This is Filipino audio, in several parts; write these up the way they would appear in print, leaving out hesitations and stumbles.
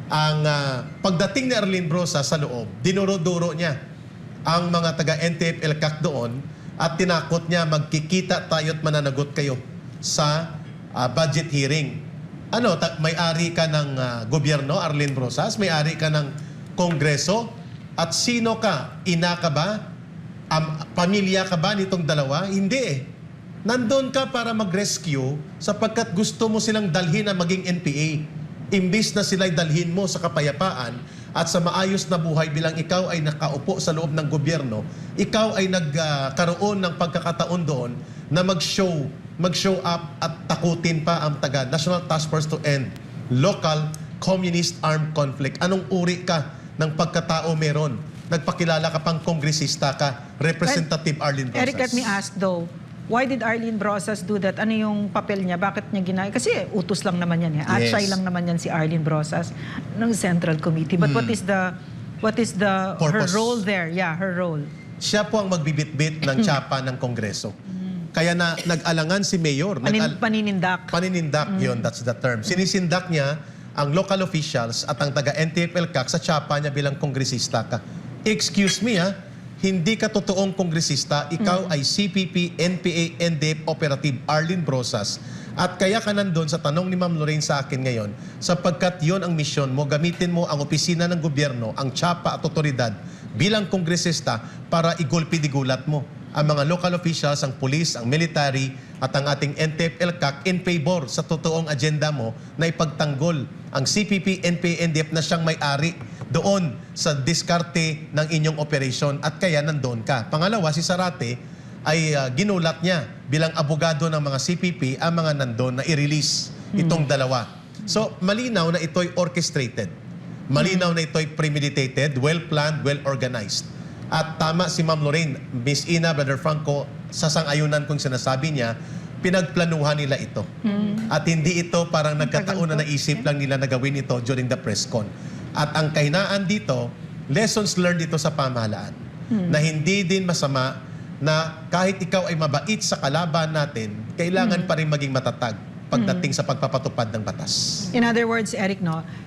ang pagdating ni Arlene Brosa sa loob, dinuro-duro niya ang mga taga-NTF-ELCAC doon at tinakot niya, magkikita tayo at mananagot kayo sa budget hearing. May-ari ka ng gobyerno, Arlene Brosas, may-ari ka ng Kongreso, at sino ka? Ina ka ba? Pamilya ka ba nitong dalawa? Hindi eh. Nandun ka para mag-rescue sapagkat gusto mo silang dalhin na maging NPA. Imbis na sila'y dalhin mo sa kapayapaan at sa maayos na buhay bilang ikaw ay nakaupo sa loob ng gobyerno, ikaw ay nagkaroon ng pagkakataon doon na mag-show up at takutin pa ang taga National Task Force to End Local Communist Armed Conflict. Anong uri ka ng pagkatao meron? Nagpakilala ka pang kongresista ka, Representative Arlene Brosas. Eric, let me ask though, why did Arlene Brosas do that? Ano yung papel niya? Bakit niya ginaya? Kasi utos lang naman yan. Atsay lang naman yan si Arlene Brosas ng Central Committee. But what is her Purpose. role there? Yeah, her role. Siya po ang magbibitbit ng tsapa ng Kongreso. Kaya nag-alangan si Mayor. Paninindak. Panindak, yun, that's the term. Sinisindak niya ang local officials at ang taga-NTF-ELCAC sa tsapa niya bilang kongresista ka. Excuse me hindi ka totoong kongresista, ikaw ay CPP, NPA, NDF Operative Arlene Brosas. At kaya ka nandun sa tanong ni Ma'am Lorraine sa akin ngayon, sapagkat yon ang misyon mo, gamitin mo ang opisina ng gobyerno, ang tsapa at otoridad bilang kongresista para igulpi-digulat mo ang mga local officials, ang police, ang military at ang ating NTF-ELCAC in favor sa totoong agenda mo na ipagtanggol ang CPP, NPA, NDF na siyang may-ari doon sa diskarte ng inyong operasyon at kaya nandoon ka. Pangalawa, si Zarate ay ginulat niya bilang abogado ng mga CPP ang mga nandoon na i-release itong dalawa. So, malinaw na ito'y orchestrated. Malinaw na ito'y premeditated, well-planned, well-organized. At tama si Ma'am Lorraine, Miss Ina, Brother Franco, sa sang-ayunan kung sinasabi niya, pinagplanuhan nila ito. At hindi ito parang nagkataon na naisip lang nila na gawin ito during the press con. At ang kahinaan dito, lessons learned dito sa pamahalaan, na hindi din masama na kahit ikaw ay mabait sa kalaban natin, kailangan pa rin maging matatag pagdating sa pagpapatupad ng batas. In other words, Eric,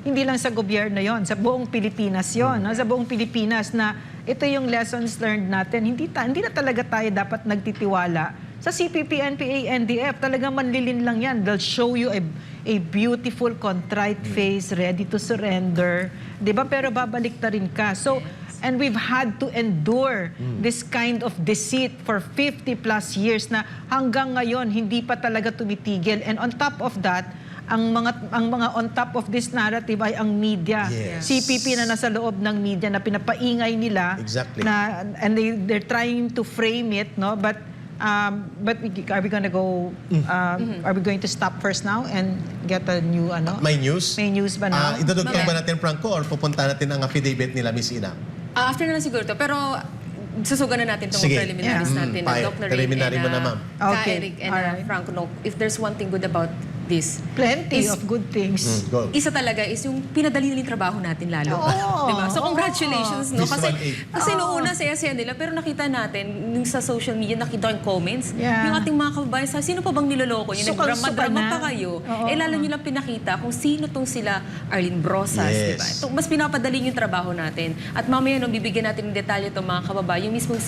hindi lang sa gobyerno yon, sa buong Pilipinas yon, sa buong Pilipinas na ito yung lessons learned natin. Hindi na talaga tayo dapat nagtitiwala sa CPP, NPA, NDF. Talagang manlilin lang yan. They'll show you a beautiful, contrite face, ready to surrender. Diba? Pero babalik na rin ka. So, and we've had to endure this kind of deceit for 50 plus years na hanggang ngayon hindi pa talaga tumitigil. And on top of that, ang mga on top of this narrative ay ang media. Yes. CPP na nasa loob ng media na pinapaingay nila. Exactly. And they're trying to frame it, no? But are we going to go? Are we going to stop first now and get a new May news? May news ba now? Idudugtong ba natin, Franco, or pupunta natin ang affidavit nila, Miss Ina? After na lang siguro to. Pero susugan na natin itong Sige. preliminaries natin. Doc Lorraine Preliminary mo na, ma'am. Okay. Eric and Alright. Franco, no, if there's one thing good about this, Plenty is- of good things. Go. isa talaga is yung pinadali nila yung trabaho natin lalo. Oo. Diba? So congratulations, no? Visual aid. Kasi noong una saya-saya nila, pero nakita natin, yung sa social media, nakita yung comments, Yeah. yung ating mga kababayan, sino pa bang niloloko nyo? Sukal-suka Nagdrama-drama na. pa kayo. Oo. Lalo nyo lang pinakita kung sino tong sila Arlene Brosas, Yes. diba? Ito, mas pinapadali yung trabaho natin. At mamaya, no, bibigyan natin ng detalye itong mga kababayan, yung mismong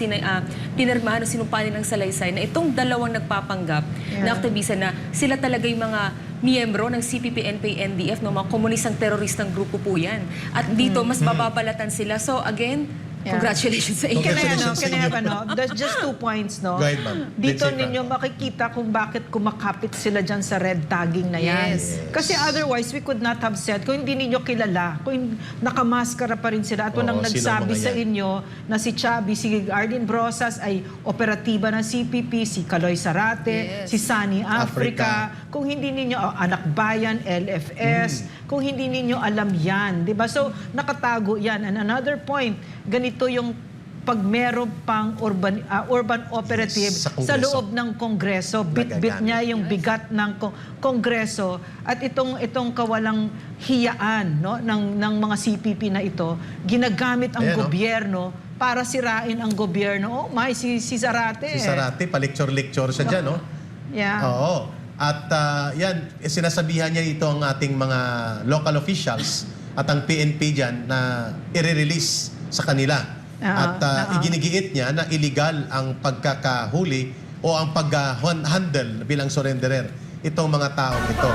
pinirmahan o sinumpanin ng salaysay na itong dalawang nagpapanggap na aktivista na sila talaga yung mga miyembro ng CPP, NPA, NDF, no, mga komunistang teroristang grupo po yan. At dito, mas mababalatan sila. So again, Yeah. congratulations sa inyo. Congratulations. There's just 2 points, no? Go ahead, ma'am. Dito Lindsay ninyo Franco. makikita kung bakit kumakapit sila dyan sa red tagging na yan. Yes. Kasi otherwise, we could not have said, kung hindi ninyo kilala, kung nakamaskara pa rin sila at walang Oo, sino nagsabi mga sa yan? inyo na si Chubby, si Arlene Brosas ay operatiba ng CPP, si Kaloy Zarate, Yes. si Sunny Africa. Africa. Kung hindi ninyo, Anak Bayan, LFS, kung hindi ninyo alam yan, di ba? So, nakatago yan. And another point, ganito yung pag meron pang urban operative Yes, sa Kongreso. sa loob ng Kongreso, bit-bit Nagagamit. niya yung bigat ng Kongreso at itong kawalang hiyaan, no, ng mga CPP na ito, ginagamit ang Ayan, no? gobyerno para sirain ang gobyerno. Oh my, si Zarate. Si Zarate, pa-lecture-lecture siya dyan, no? Yeah. Oo. At yan, sinasabihan niya ito ang ating mga local officials at ang PNP dyan na i-release sa kanila. At iginigiit niya na illegal ang pagkakahuli o ang pag-handle bilang surrenderer itong mga taong ito.